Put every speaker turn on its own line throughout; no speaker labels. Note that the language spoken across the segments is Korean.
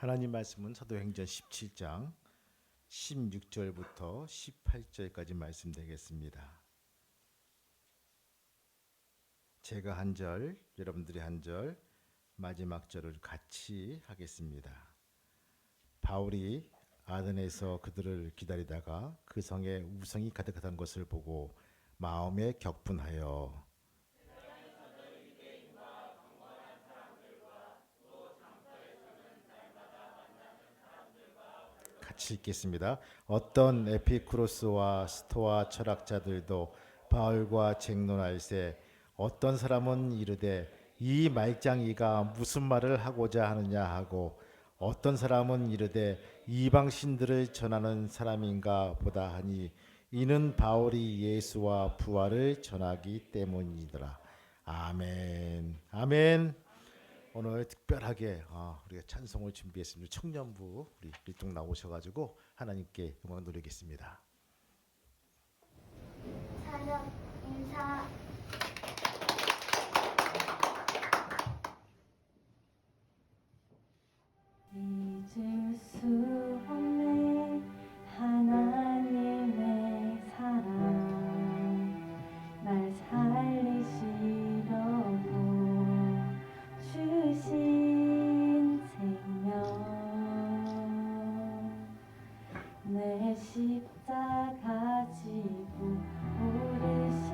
하나님 말씀은 사도행전 17장 16절부터 18절까지 말씀되겠습니다. 제가 한 절, 여러분들이 한 절, 마지막 절을 같이 하겠습니다. 바울이 아덴에서 그들을 기다리다가 그 성에 우성이 가득하던 것을 보고 마음에 격분하여 같이 읽겠습니다. 어떤 에피쿠로스와 스토아 철학자들도 바울과 쟁론할세 어떤 사람은 이르되 이 말장이가 무슨 말을 하고자 하느냐 하고 어떤 사람은 이르되 이방 신들을 전하는 사람인가 보다 하니 이는 바울이 예수와 부활을 전하기 때문이더라. 아멘. 아멘. 오늘 특별하게 우리가 찬송을 준비했습니다. 청년부 우리 일동 나오셔가지고 하나님께 영광 돌리겠습니다.
사전 인사.
잊을 수 없네 하나님의 사랑 날 살리시려고 주신 생명 내 십자가 지고 오르신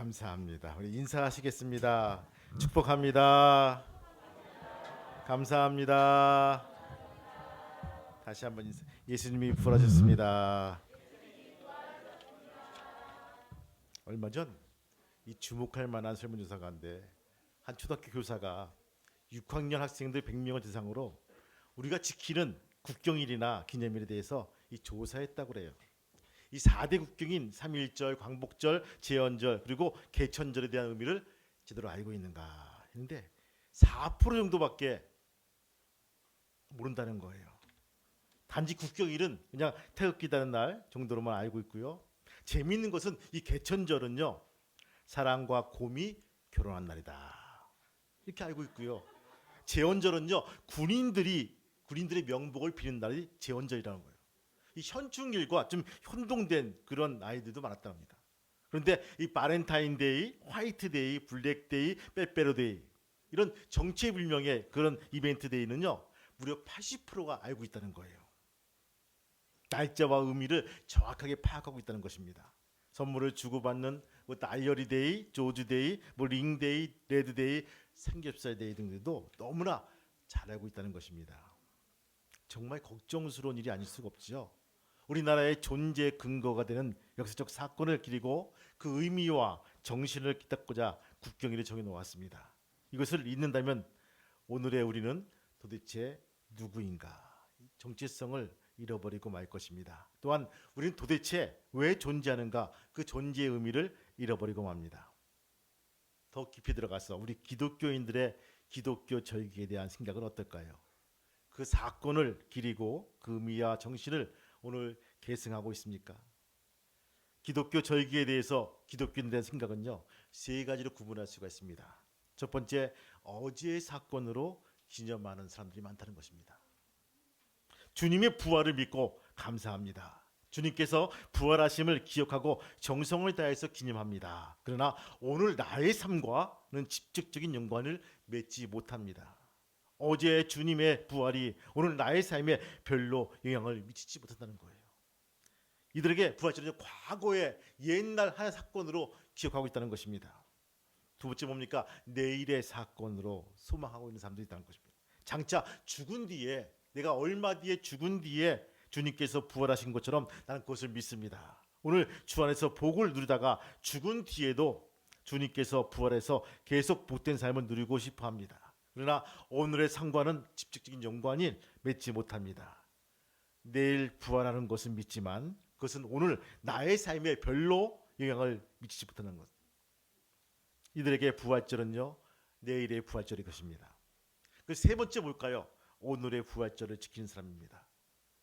감사합니다. 우리 인사하시겠습니다. 축복합니다. 감사합니다. 다시 한번 인사. 예수님이 부활하셨습니다. 얼마 전 이 주목할 만한 설문조사가인데 한 초등학교 교사가 6학년 학생들 100명을 대상으로 우리가 지키는 국경일이나 기념일에 대해서 이 조사했다고 그래요. 이 4대 국경인 3.1절, 광복절, 제헌절 그리고 개천절에 대한 의미를 제대로 알고 있는가 했는데 4% 정도밖에 모른다는 거예요. 단지 국경일은 그냥 태극기다는 날 정도로만 알고 있고요. 재미있는 것은 이 개천절은요. 사랑과 곰이 결혼한 날이다. 이렇게 알고 있고요. 제헌절은요. 군인들의 명복을 비는 날이 제헌절이라는 거예요. 이 현충일과 좀 혼동된 그런 아이들도 많았다고 합니다. 그런데 이 바렌타인데이, 화이트데이, 블랙데이, 빼빼로데이 이런 정체불명의 그런 이벤트데이는요. 무려 80%가 알고 있다는 거예요. 날짜와 의미를 정확하게 파악하고 있다는 것입니다. 선물을 주고받는 뭐 다이어리데이, 조주데이, 뭐 링데이, 레드데이, 삼겹살데이 등들도 너무나 잘 알고 있다는 것입니다. 정말 걱정스러운 일이 아닐 수가 없죠. 우리나라의 존재 근거가 되는 역사적 사건을 기리고 그 의미와 정신을 깃닫고자 국경일을 정해놓았습니다. 이것을 잊는다면 오늘의 우리는 도대체 누구인가? 정체성을 잃어버리고 말 것입니다. 또한 우리는 도대체 왜 존재하는가? 그 존재의 의미를 잃어버리고 맙니다. 더 깊이 들어가서 우리 기독교인들의 기독교 절기에 대한 생각은 어떨까요? 그 사건을 기리고 그 의미와 정신을 오늘 계승하고 있습니까? 기독교 절기에 대해서 기독교인에 대한 생각은요. 세 가지로 구분할 수가 있습니다. 첫 번째, 어제의 사건으로 기념하는 사람들이 많다는 것입니다. 주님의 부활을 믿고 감사합니다. 주님께서 부활하심을 기억하고 정성을 다해서 기념합니다. 그러나 오늘 나의 삶과는 직접적인 연관을 맺지 못합니다. 어제 주님의 부활이 오늘 나의 삶에 별로 영향을 미치지 못한다는 거예요. 이들에게 부활절은 과거의 옛날 한 사건으로 기억하고 있다는 것입니다. 두 번째 뭡니까? 내일의 사건으로 소망하고 있는 사람들이 있다는 것입니다. 장차 죽은 뒤에 내가 얼마 뒤에 죽은 뒤에 주님께서 부활하신 것처럼 나는 그것을 믿습니다. 오늘 주 안에서 복을 누리다가 죽은 뒤에도 주님께서 부활해서 계속 복된 삶을 누리고 싶어 합니다. 그러나 오늘의 상과는 직접적인 연관이 맺지 못합니다. 내일 부활하는 것은 믿지만 그것은 오늘 나의 삶에 별로 영향을 미치지 못하는 것. 이들에게 부활절은요. 내일의 부활절이 것입니다. 그 세 번째 뭘까요? 오늘의 부활절을 지키는 사람입니다.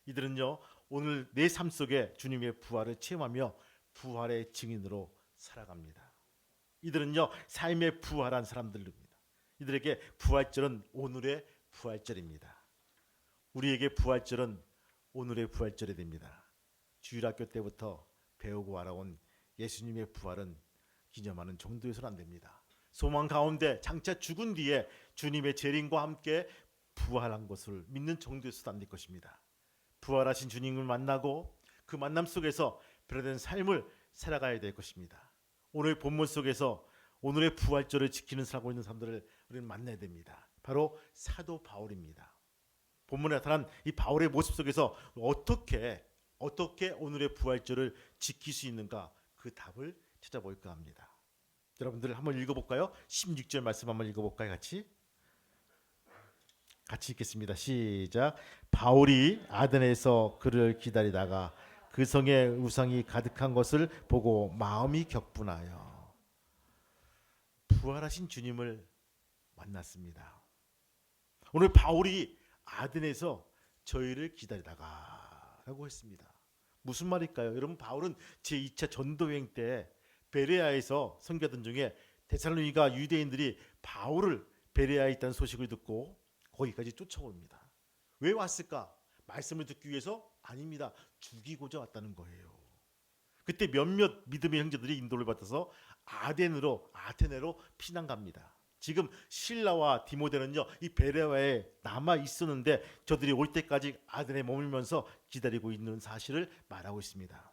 이들은요. 오늘 내 삶 속에 주님의 부활을 체험하며 부활의 증인으로 살아갑니다. 이들은요. 삶의 부활한 사람들입니다. 이들에게 부활절은 오늘의 부활절입니다. 우리에게 부활절은 오늘의 부활절이 됩니다. 주일학교 때부터 배우고 알아온 예수님의 부활은 기념하는 정도에서는 안 됩니다. 소망 가운데 장차 죽은 뒤에 주님의 재림과 함께 부활한 것을 믿는 정도에서도 안 될 것입니다. 부활하신 주님을 만나고 그 만남 속에서 변화된 삶을 살아가야 될 것입니다. 오늘 본문 속에서 오늘의 부활절을 지키는 살고 있는 사람들을 우리는 만나야 됩니다. 바로 사도 바울입니다. 본문에 나타난 이 바울의 모습 속에서 어떻게 오늘의 부활절을 지킬 수 있는가 그 답을 찾아볼까 합니다. 여러분들 한번 읽어볼까요? 16절 말씀 한번 읽어볼까요? 같이 읽겠습니다. 시작. 바울이 아덴에서 그를 기다리다가 그 성에 우상이 가득한 것을 보고 마음이 격분하여 부활하신 주님을 만났습니다. 오늘 바울이 아덴에서 저희를 기다리다가 라고 했습니다. 무슨 말일까요? 여러분, 바울은 제2차 전도여행 때 베레아에서 선교하던 중에 데살로니가 유대인들이 바울을 베레아에 있다는 소식을 듣고 거기까지 쫓아옵니다. 왜 왔을까? 말씀을 듣기 위해서? 아닙니다. 죽이고자 왔다는 거예요. 그때 몇몇 믿음의 형제들이 인도를 받아서 아테네로 피난 갑니다. 지금 실라와 디모데는요, 이 베레아에 남아 있었는데 저들이 올 때까지 아테네에 머물면서 기다리고 있는 사실을 말하고 있습니다.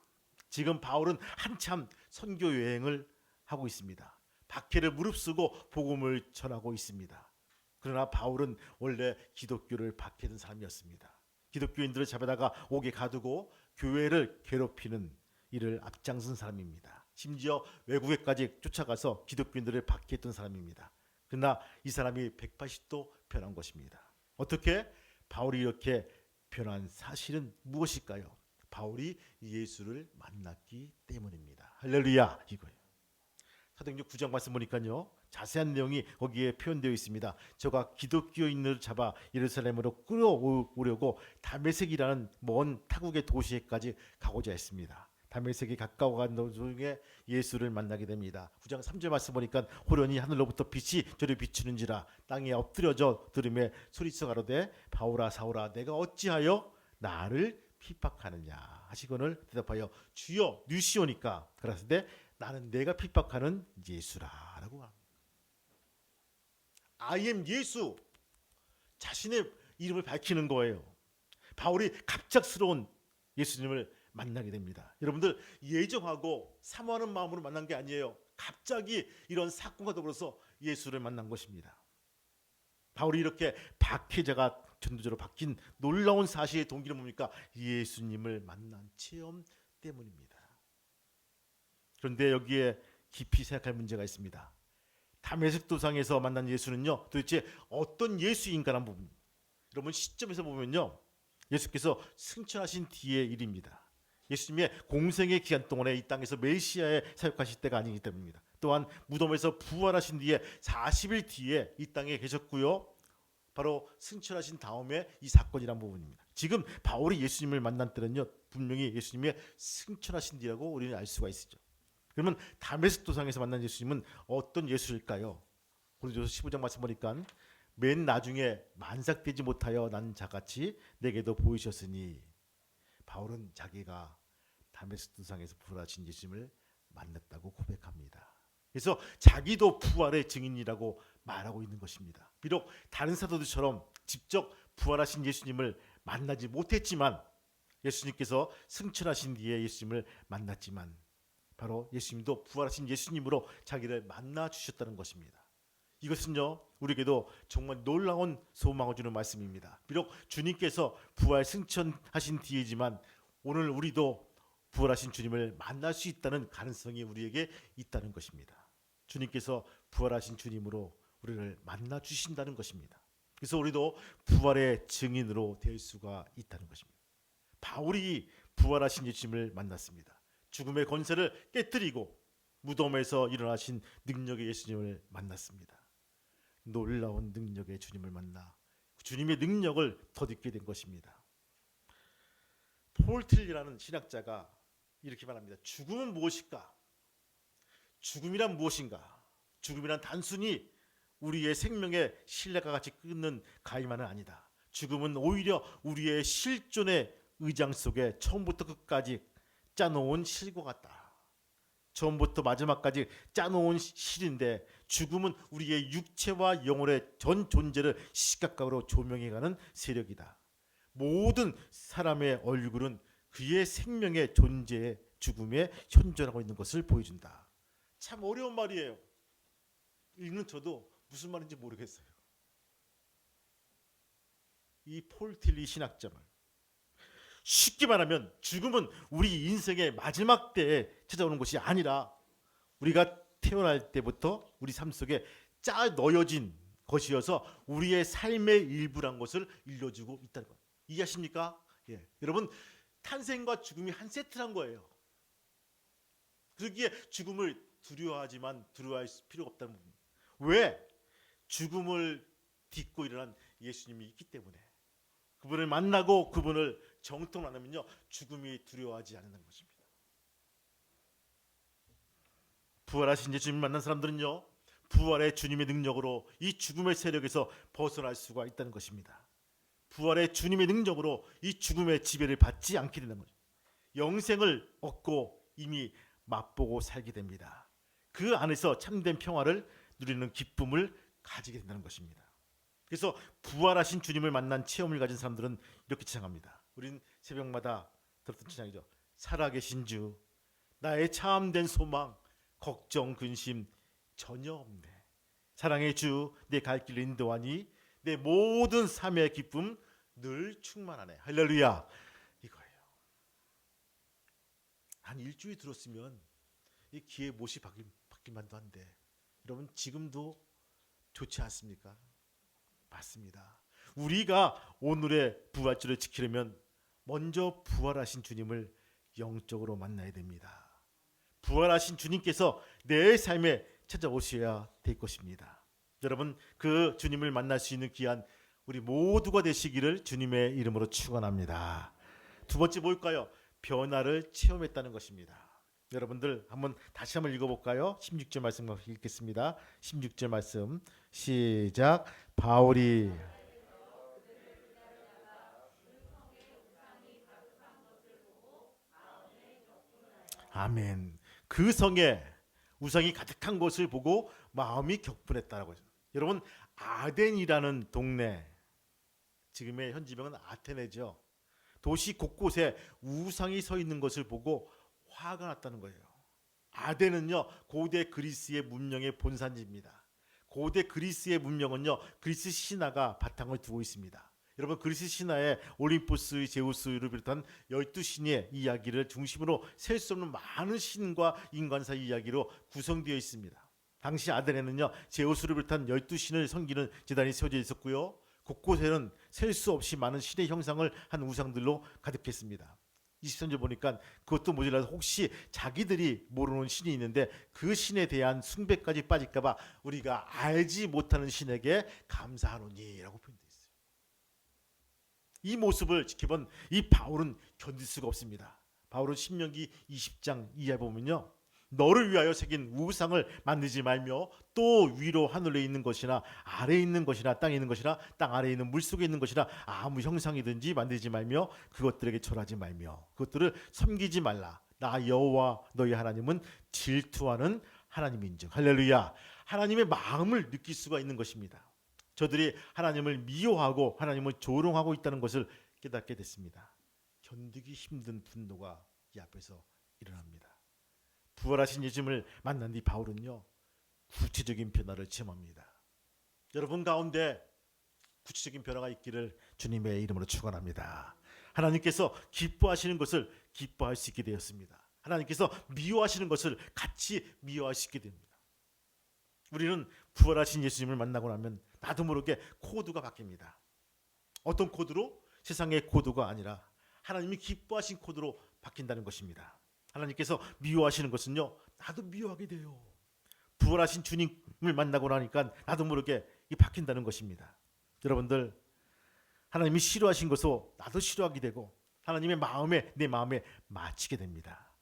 지금 바울은 한참 선교 여행을 하고 있습니다. 박해를 무릅쓰고 복음을 전하고 있습니다. 그러나 바울은 원래 기독교를 박해던 사람이었습니다. 기독교인들을 잡아다가 옥에 가두고 교회를 괴롭히는 일을 앞장선 사람입니다. 심지어 외국에까지 쫓아가서 기독교인들을 박해했던 사람입니다. 그러나 이 사람이 180도 변한 것입니다. 어떻게? 바울이 이렇게 변한 사실은 무엇일까요? 바울이 예수를 만났기 때문입니다. 할렐루야, 이거예요. 사도행전 9장 말씀 보니까요, 자세한 내용이 거기에 표현되어 있습니다. 저가 기독교인을 잡아 예루살렘으로 끌어오려고 다메섹이라는 먼 타국의 도시에까지 가고자 했습니다. 다메섹이 가까워간 도중에 예수를 만나게 됩니다. 9장 3절 말씀 보니까 호련히 하늘로부터 빛이 저를 비추는지라 땅에 엎드려져 들음에 소리쳐 가로되 바울아 사울아 내가 어찌하여 나를 핍박하느냐 하시거늘 대답하여 주여 뉴시오니까 그랬을 나는 내가 핍박하는 예수라라고 합니다. I am 예수, 자신의 이름을 밝히는 거예요. 바울이 갑작스러운 예수님을 만나게 됩니다. 여러분들 예정하고 사모하는 마음으로 만난 게 아니에요. 갑자기 이런 사건과 더불어서 예수를 만난 것입니다. 바울이 이렇게 박해자가 전도자로 바뀐 놀라운 사실의 동기는 뭡니까? 예수님을 만난 체험 때문입니다. 그런데 여기에 깊이 생각할 문제가 있습니다. 다메섹 도상에서 만난 예수는요, 도대체 어떤 예수인가라는 부분. 여러분 시점에서 보면요, 예수께서 승천하신 뒤의 일입니다. 예수님의 공생의 기간 동안에 이 땅에서 메시아에 사역하실 때가 아니기 때문입니다. 또한 무덤에서 부활하신 뒤에 40일 뒤에 이 땅에 계셨고요. 바로 승천하신 다음에 이 사건이란 부분입니다. 지금 바울이 예수님을 만난 때는요, 분명히 예수님의 승천하신 뒤라고 우리는 알 수가 있죠. 그러면 다메섹 도상에서 만난 예수님은 어떤 예수일까요? 고린도서 15장 말씀 보니까 맨 나중에 만삭되지 못하여 난 자같이 내게도 보이셨으니, 바울은 자기가 다메섹 도상에서 부활하신 예수님을 만났다고 고백합니다. 그래서 자기도 부활의 증인이라고 말하고 있는 것입니다. 비록 다른 사도들처럼 직접 부활하신 예수님을 만나지 못했지만, 예수님께서 승천하신 뒤에 예수님을 만났지만 바로 예수님도 부활하신 예수님으로 자기를 만나 주셨다는 것입니다. 이것은요, 우리에게도 정말 놀라운 소망을 주는 말씀입니다. 비록 주님께서 부활 승천하신 뒤이지만 오늘 우리도 부활하신 주님을 만날 수 있다는 가능성이 우리에게 있다는 것입니다. 주님께서 부활하신 주님으로 우리를 만나 주신다는 것입니다. 그래서 우리도 부활의 증인으로 될 수가 있다는 것입니다. 바울이 부활하신 예수님을 만났습니다. 죽음의 권세를 깨뜨리고 무덤에서 일어나신 능력의 예수님을 만났습니다. 놀라운 능력의 주님을 만나 주님의 능력을 덧입게 된 것입니다. 폴 틸리라는 신학자가 이렇게 말합니다. 죽음은 무엇일까? 죽음이란 무엇인가? 죽음이란 단순히 우리의 생명의 신뢰가 같이 끊는 가위만은 아니다. 죽음은 오히려 우리의 실존의 의장 속에 처음부터 끝까지 짜놓은 실과 같다. 처음부터 마지막까지 짜놓은 실인데, 죽음은 우리의 육체와 영혼의 전 존재를 시각각으로 조명해가는 세력이다. 모든 사람의 얼굴은 그의 생명의 존재의 죽음에 현존하고 있는 것을 보여준다. 참 어려운 말이에요. 읽는 저도 무슨 말인지 모르겠어요. 이 폴 틸리 신학자 말. 쉽게 말하면 죽음은 우리 인생의 마지막 때에 찾아오는 것이 아니라 우리가 태어날 때부터 우리 삶 속에 짜 넣어진 것이어서 우리의 삶의 일부란 것을 일러주고 있다는 것. 이해하십니까? 예. 여러분, 탄생과 죽음이 한 세트란 거예요. 그러기에 죽음을 두려워하지만 두려워할 필요가 없다는 부분. 왜? 죽음을 딛고 일어난 예수님이 있기 때문에. 그분을 만나고 그분을 정통 나누면요, 죽음이 두려워하지 않는 것입니다. 부활하신 예수님 만난 사람들은요, 부활의 주님의 능력으로 이 죽음의 세력에서 벗어날 수가 있다는 것입니다. 부활의 주님의 능력으로 이 죽음의 지배를 받지 않게 된다는 거죠. 영생을 얻고 이미 맛보고 살게 됩니다. 그 안에서 참된 평화를 누리는 기쁨을 가지게 된다는 것입니다. 그래서 부활하신 주님을 만난 체험을 가진 사람들은 이렇게 찬양합니다. 우린 새벽마다 들었던 찬양이죠. 살아계신 주, 나의 참된 소망, 걱정 근심 전혀 없네. 사랑의 주 내 갈 길 인도하니 내 모든 삶의 기쁨 늘 충만하네. 할렐루야. 이거예요. 한 일주일 들었으면 이 귀에 못이 박힐만도 한데 여러분 지금도 좋지 않습니까? 맞습니다. 우리가 오늘의 부활주를 지키려면 먼저 부활하신 주님을 영적으로 만나야 됩니다. 부활하신 주님께서 내 삶에 찾아오셔야 될 것입니다. 여러분 그 주님을 만날 수 있는 귀한 우리 모두가 되시기를 주님의 이름으로 축원합니다. 두 번째 뭘까요? 변화를 체험했다는 것입니다. 여러분들 다시 한번 읽어볼까요? 16절 말씀 읽겠습니다. 16절 말씀 시작. 바울이 아멘. 그 성에 우상이 가득한 것을 보고 마음이 격분했다라고 했습니다. 여러분 아덴이라는 동네, 지금의 현지명은 아테네죠. 도시 곳곳에 우상이 서 있는 것을 보고 화가 났다는 거예요. 아덴은요 고대 그리스의 문명의 본산지입니다. 고대 그리스의 문명은요 그리스 신화가 바탕을 두고 있습니다. 여러분 그리스 신화에 올림포스, 제우스를 비롯한 12신의 이야기를 중심으로 셀 수 없는 많은 신과 인간사 이야기로 구성되어 있습니다. 당시 아덴에는요 제우스를 비롯한 12신을 섬기는 제단이 세워져 있었고요. 곳곳에는 셀 수 없이 많은 신의 형상을 한 우상들로 가득했습니다. 23절 보니까 그것도 모자라서 혹시 자기들이 모르는 신이 있는데 그 신에 대한 숭배까지 빠질까봐 우리가 알지 못하는 신에게 감사하노니라고 표현되어 있어요. 이 모습을 지켜본 이 바울은 견딜 수가 없습니다. 바울은 신명기 20장 이하에 보면요, 너를 위하여 새긴 우상을 만들지 말며 또 위로 하늘에 있는 것이나 아래에 있는 것이나 땅에 있는 것이나 땅 아래에 있는 물속에 있는 것이나 아무 형상이든지 만들지 말며 그것들에게 절하지 말며 그것들을 섬기지 말라. 나 여호와 너희 하나님은 질투하는 하나님인즉. 할렐루야. 하나님의 마음을 느낄 수가 있는 것입니다. 저들이 하나님을 미워하고 하나님을 조롱하고 있다는 것을 깨닫게 됐습니다. 견디기 힘든 분노가 이 앞에서 일어납니다. 부활하신 예수님을 만난 뒤 바울은요 구체적인 변화를 체험합니다. 여러분 가운데 구체적인 변화가 있기를 주님의 이름으로 축원합니다. 하나님께서 기뻐하시는 것을 기뻐할 수 있게 되었습니다. 하나님께서 미워하시는 것을 같이 미워할 수 있게 됩니다. 우리는 부활하신 예수님을 만나고 나면 나도 모르게 코드가 바뀝니다. 어떤 코드로? 세상의 코드가 아니라 하나님이 기뻐하신 코드로 바뀐다는 것입니다. 하나님께서 미워하시는 것은요 나도 미워하게 돼요. 부활하신 주님을 만나고 나니까 나도 모르게 이 바뀐다는 것입니다. 여러분들 하나님이 싫어하신 것을 나도 싫어하게 되고 하나님의 마음에 내 마음에 맞추게 됩니다.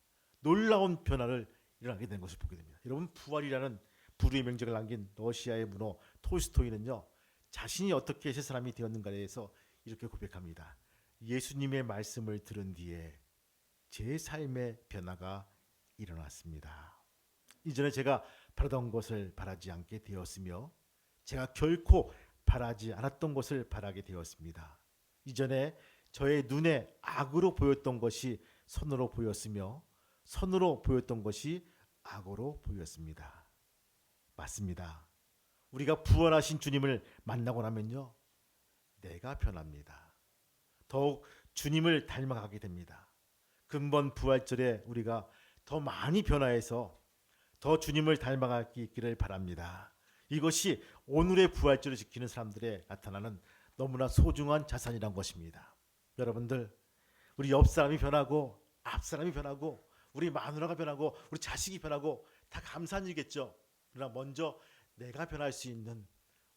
놀라운 변화를 일어나게 된 것을 보게 됩니다. 여러분 부활이라는 불후의 명작을 남긴 러시아의 문호 톨스토이는요 자신이 어떻게 새 사람이 되었는가에 대해서 이렇게 고백합니다. 예수님의 말씀을 들은 뒤에 제 삶의 변화가 일어났습니다. 이전에 제가 바라던 것을 바라지 않게 되었으며 제가 결코 바라지 않았던 것을 바라게 되었습니다. 이전에 저의 눈에 악으로 보였던 것이 선으로 보였으며 선으로 보였던 것이 악으로 보였습니다. 맞습니다. 우리가 부활하신 주님을 만나고 나면요 내가 변합니다. 더욱 주님을 닮아가게 됩니다. 근본 부활절에 우리가 더 많이 변화해서 더 주님을 닮아가기를 바랍니다. 이것이 오늘의 부활절을 지키는 사람들의 나타나는 너무나 소중한 자산이란 것입니다. 여러분들 우리 옆 사람이 변하고 앞 사람이 변하고 우리 마누라가 변하고 우리 자식이 변하고 다 감사한 일이겠죠. 그러나 먼저 내가 변할 수 있는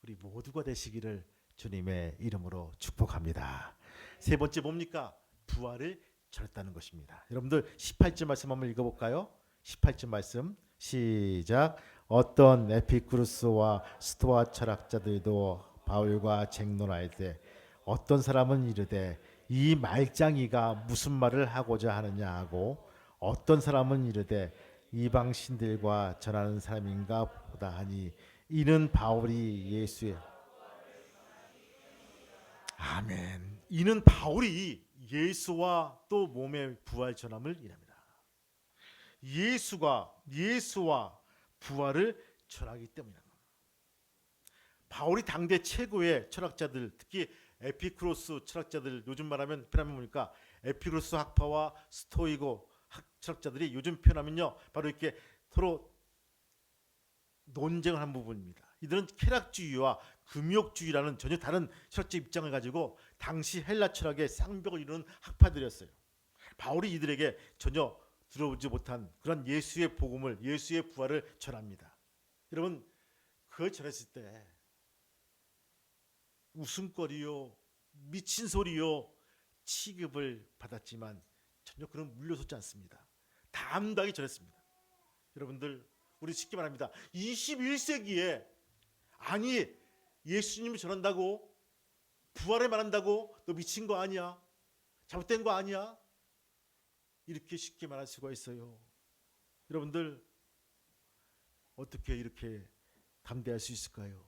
우리 모두가 되시기를 주님의 이름으로 축복합니다. 세 번째 뭡니까? 부활을 전했다는 것입니다. 여러분들 18절 말씀 한번 읽어볼까요? 18절 말씀 시작. 어떤 에피쿠르스와 스토아 철학자들도 바울과 쟁론할 때 어떤 사람은 이르되 이 말장이가 무슨 말을 하고자 하느냐 하고 어떤 사람은 이르되 이방 신들과 전하는 사람인가 보다 하니 이는 바울이 예수의 아멘. 이는 바울이 예수와 또 몸의 부활 전함을 일합니다. 예수와 부활을 전하기 때문이다. 바울이 당대 최고의 철학자들, 특히 에피쿠로스 철학자들, 요즘 말하면 표현하면 뭡니까? 에피쿠로스 학파와 스토이고 철학자들이 요즘 표현하면요, 바로 이렇게 서로 논쟁을 한 부분입니다. 이들은 쾌락주의와 금욕주의라는 전혀 다른 철학적 입장을 가지고 당시 헬라 철학의 쌍벽을 이루는 학파들이었어요. 바울이 이들에게 전혀 들어보지 못한 그런 예수의 복음을, 예수의 부활을 전합니다. 여러분, 그걸 전했을 때 웃음거리요, 미친 소리요, 취급을 받았지만 전혀 그런 물러서지 않습니다. 담대하게 전했습니다. 여러분들, 우리 쉽게 말합니다. 21세기에 아니 예수님을 전한다고, 부활을 말한다고 너 미친 거 아니야? 잘못된 거 아니야? 이렇게 쉽게 말할 수가 있어요. 여러분들, 어떻게 이렇게 담대할 수 있을까요?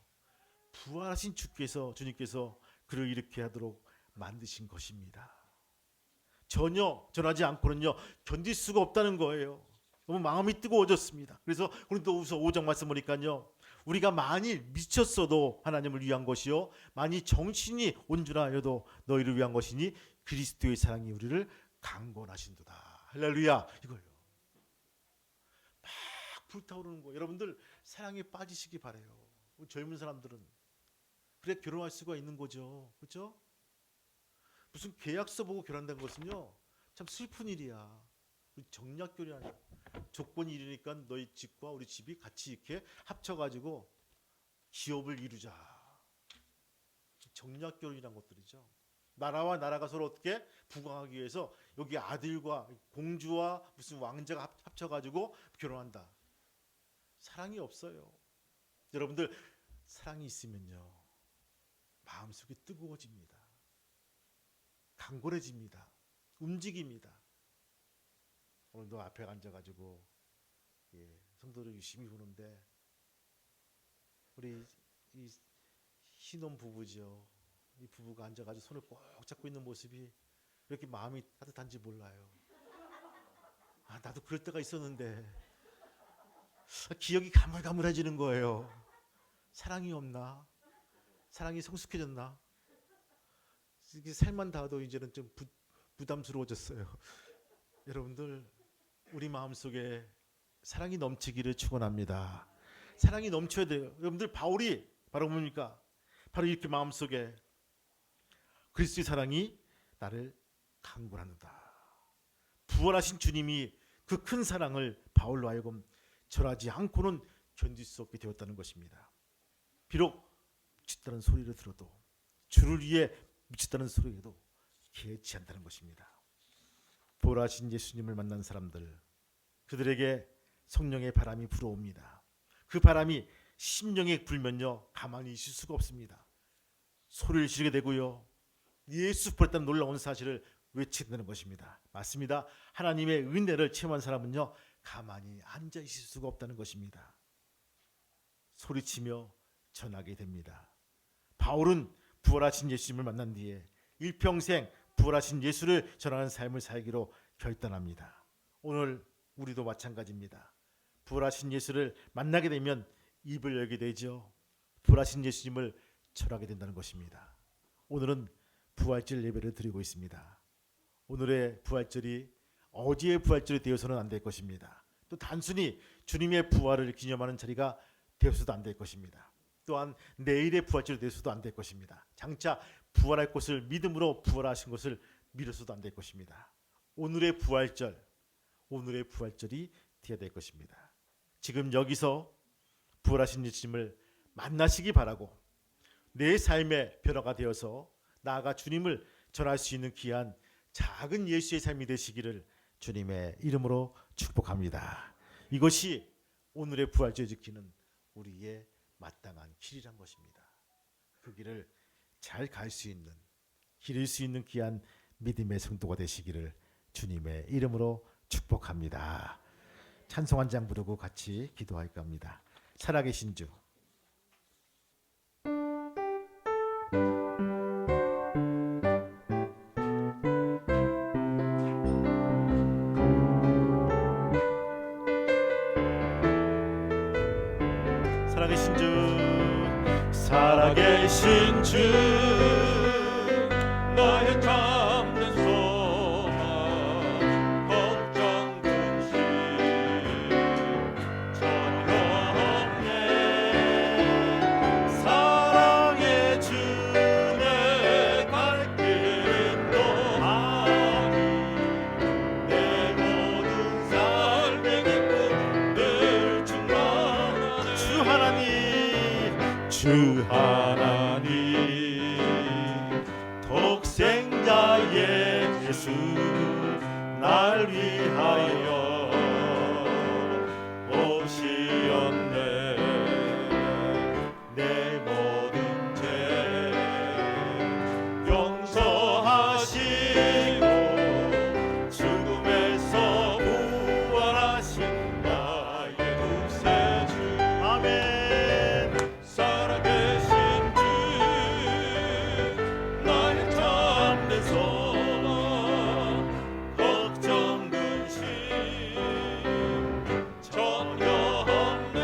부활하신 주님께서 그를 이렇게 하도록 만드신 것입니다. 전혀 전하지 않고는요, 견딜 수가 없다는 거예요. 너무 마음이 뜨거워졌습니다. 그래서 고린도후서 5장 말씀 보니까요, 우리가 많이 미쳤어도 하나님을 위한 것이요, 많이 정신이 온전하여도 너희를 위한 것이니 그리스도의 사랑이 우리를 강권하신도다. 할렐루야. 이거예요. 막 불타오르는 거예요. 여러분들, 사랑에 빠지시기 바래요. 우리 젊은 사람들은 그래 결혼할 수가 있는 거죠. 그렇죠? 무슨 계약서 보고 결혼된 것은요, 참 슬픈 일이야. 정략 결혼이 아니야. 조건이 이르니까 너희 집과 우리 집이 같이 이렇게 합쳐가지고 기업을 이루자. 정략 결혼이란 것들이죠. 나라와 나라가 서로 어떻게 부강하기 위해서 여기 아들과 공주와 무슨 왕자가 합쳐가지고 결혼한다. 사랑이 없어요. 여러분들, 사랑이 있으면요, 마음속이 뜨거워집니다. 강건해집니다. 움직입니다. 오늘도 앞에 앉아가지고 성도를 유심히 보는데, 우리 이 신혼 부부죠. 이 부부가 앉아가지고 손을 꼭 잡고 있는 모습이 이렇게 마음이 따뜻한지 몰라요. 아, 나도 그럴 때가 있었는데 기억이 가물가물해지는 거예요. 사랑이 없나? 사랑이 성숙해졌나? 살만 닿아도 이제는 좀 부담스러워졌어요. 여러분들, 우리 마음속에 사랑이 넘치기를 축원합니다. 사랑이 넘쳐야 돼요. 여러분들, 바울이 바로 뭡니까? 바로 이렇게 마음속에 그리스도의 사랑이 나를 강권하는다. 부활하신 주님이 그 큰 사랑을 바울로 하여금 절하지 않고는 견딜 수 없게 되었다는 것입니다. 비록 미쳤다는 소리를 들어도, 주를 위해 미쳤다는 소리에도 개의치 않다는 것입니다. 부활하신 예수님을 만난 사람들, 그들에게 성령의 바람이 불어옵니다. 그 바람이 심령에 불면요, 가만히 있을 수가 없습니다. 소리를 지르게 되고요, 예수 부활했다는 놀라운 사실을 외치게 되는 것입니다. 맞습니다. 하나님의 은혜를 체험한 사람은요, 가만히 앉아 있을 수가 없다는 것입니다. 소리치며 전하게 됩니다. 바울은 부활하신 예수님을 만난 뒤에 일평생 부활하신 예수를 전하는 삶을 살기로 결단합니다. 오늘 우리도 마찬가지입니다. 부활하신 예수를 만나게 되면 입을 열게 되죠. 부활하신 예수님을 전하게 된다는 것입니다. 오늘은 부활절 예배를 드리고 있습니다. 오늘의 부활절이 어제의 부활절이 되어서는 안 될 것입니다. 또 단순히 주님의 부활을 기념하는 자리가 되어서도 안 될 것입니다. 또한 내일의 부활절이 되어서도 안 될 것입니다. 장차 부활할 것을 믿음으로 부활하신 것을 믿어서도 안 될 것입니다. 오늘의 부활절이 되어야 될 것입니다. 지금 여기서 부활하신 예수님을 만나시기 바라고, 내 삶의 변화가 되어서 나아가 주님을 전할 수 있는 귀한 작은 예수의 삶이 되시기를 주님의 이름으로 축복합니다. 이것이 오늘의 부활절 지키는 우리의 마땅한 길이란 것입니다. 그 길을 잘 갈 수 있는, 기를 수 있는 귀한 믿음의 성도가 되시기를 주님의 이름으로 축복합니다. 찬송 한 장 부르고 같이 기도할까 합니다. 살아계신 주, 살아계신 주, 살아계신 주,
나의 참된 소망, 걱정 근심 전혀 없네.
사랑의 주,
내 갈 길 인도하니 내 모든 삶의 기쁨 늘 충만하네.
주 하나님, 주 하나님, 독생자 예수 날 위하여 오시었네. 내 모든 죄
용서하시고 죽음에서 부활하신 나의 구세주,
아멘.
살아계신 주, 나의 참된 소망, 걱정 근심 전혀 없네.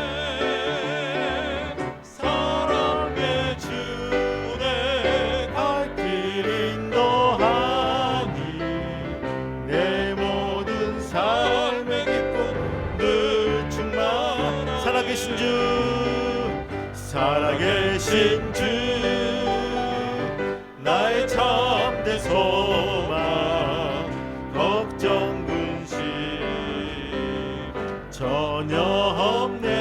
사랑의 주, 내 갈 길 인도하니
내 모든
삶의 기쁨 늘 충만하네.
살아계신 주, 살아계신 주, 나의 참된 소망, 걱정 근심 전혀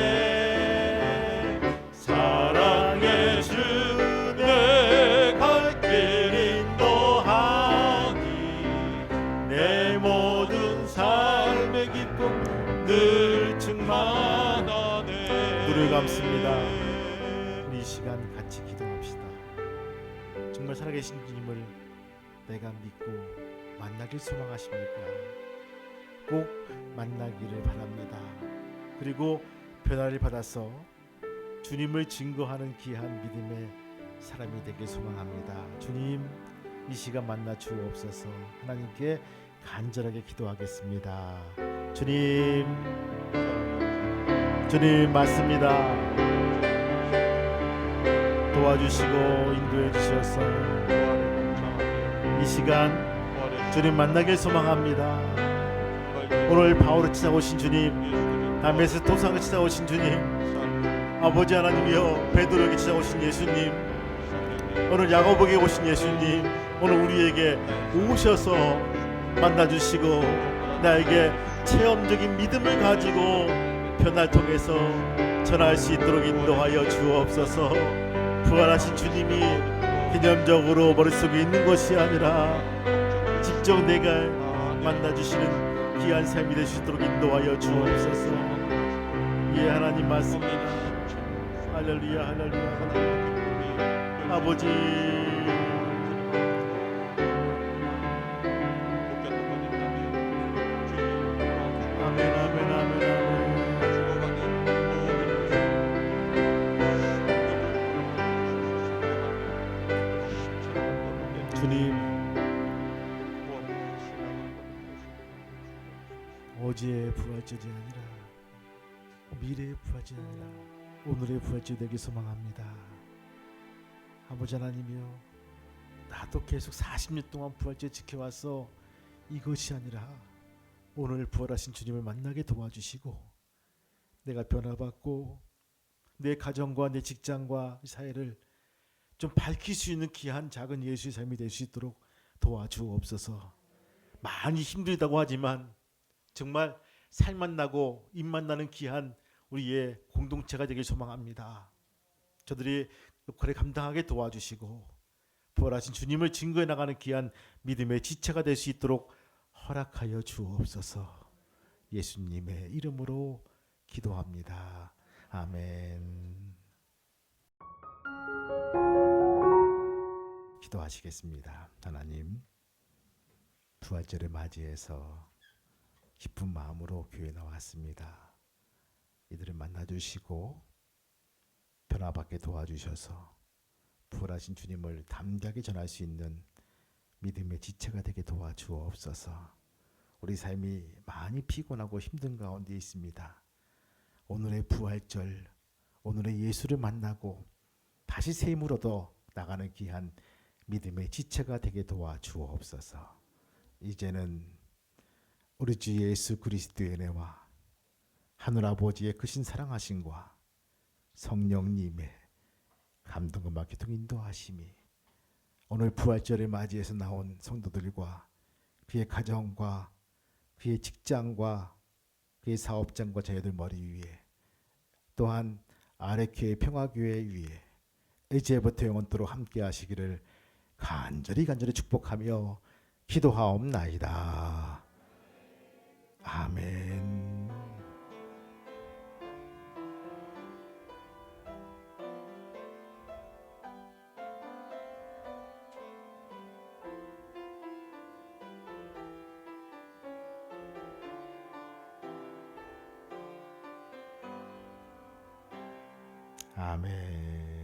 없네. 사랑의 주, 내 갈 길 인도하니 내 모든 삶의 기쁨
늘 충만하네.
눈을 감습니다. 우리 이 시간 같이 기도합시다. 정말 살아계신 주님을 내가 믿고 만나길 소망하십니까? 꼭 만나기를 바랍니다. 그리고 변화를 받아서 주님을 증거하는 귀한 믿음의 사람이 되길 소망합니다. 주님, 이 시간 만나 주옵소서. 하나님께 간절하게 기도하겠습니다. 주님, 주님 맞습니다. 도와주시고 인도해 주셔서 이 시간 주님 만나길 소망합니다. 오늘 바울을 찾아오신 주님, 담에서 도상을 찾아오신 주님, 아버지 하나님이여 베드로에게 찾아오신 예수님, 오늘 야고보에게 오신 예수님, 오늘 우리에게 오셔서 만나주시고 나에게 체험적인 믿음을 가지고 변화를 통해서 전할 수 있도록 인도하여 주옵소서. 부활하신 주님이 개념적으로 머릿속에 있는 것이 아니라 직접 내가 만나주시는 귀한 삶이 될 수 있도록 인도하여 주옵소서. 예, 하나님 맞습니다. 할렐루야, 할렐루야. 아버지, 아멘, 아멘, 아멘, 아멘. 주님, 어제의 부활절이 아니라 미래의 부활절이 아니라 오늘의 부활절이 되길 소망합니다. 아버지 하나님이여, 나도 계속 40년 동안 부활절 지켜왔어. 이것이 아니라 오늘 부활하신 주님을 만나게 도와주시고 내가 변화받고 내 가정과 내 직장과 사회를 좀 밝힐 수 있는 귀한 작은 예수의 삶이 될 수 있도록 도와주옵소서. 많이 힘들다고 하지만 정말 살만 나고 입만 나는 귀한 우리의 공동체가 되길 소망합니다. 저들이 역할을 감당하게 도와주시고 부활하신 주님을 증거해 나가는 귀한 믿음의 지체가 될 수 있도록 허락하여 주옵소서. 예수님의 이름으로 기도합니다. 아멘. 기도하시겠습니다. 하나님, 부활절을 맞이해서 기쁜 마음으로 교회에 나왔습니다. 이들을 만나주시고 변화받게 도와주셔서 부활하신 주님을 담대하게 전할 수 있는 믿음의 지체가 되게 도와주옵소서. 우리 삶이 많이 피곤하고 힘든 가운데 있습니다. 오늘의 부활절, 오늘의 예수를 만나고 다시 새 힘을 얻어 나가는 귀한 믿음의 지체가 되게 도와주옵소서. 이제는 우리 주 예수 그리스도의 은혜와 하늘 아버지의 크신 사랑하심과 성령님의 감동과 기통 인도하심이 오늘 부활절을 맞이해서 나온 성도들과 그의 가정과 그의 직장과 그의 사업장과 자녀들 머리 위에 또한 아래교회 평화교회 위에 이제부터 영원토록 함께 하시기를 간절히 축복하며 기도하옵나이다. 아멘. 아멘.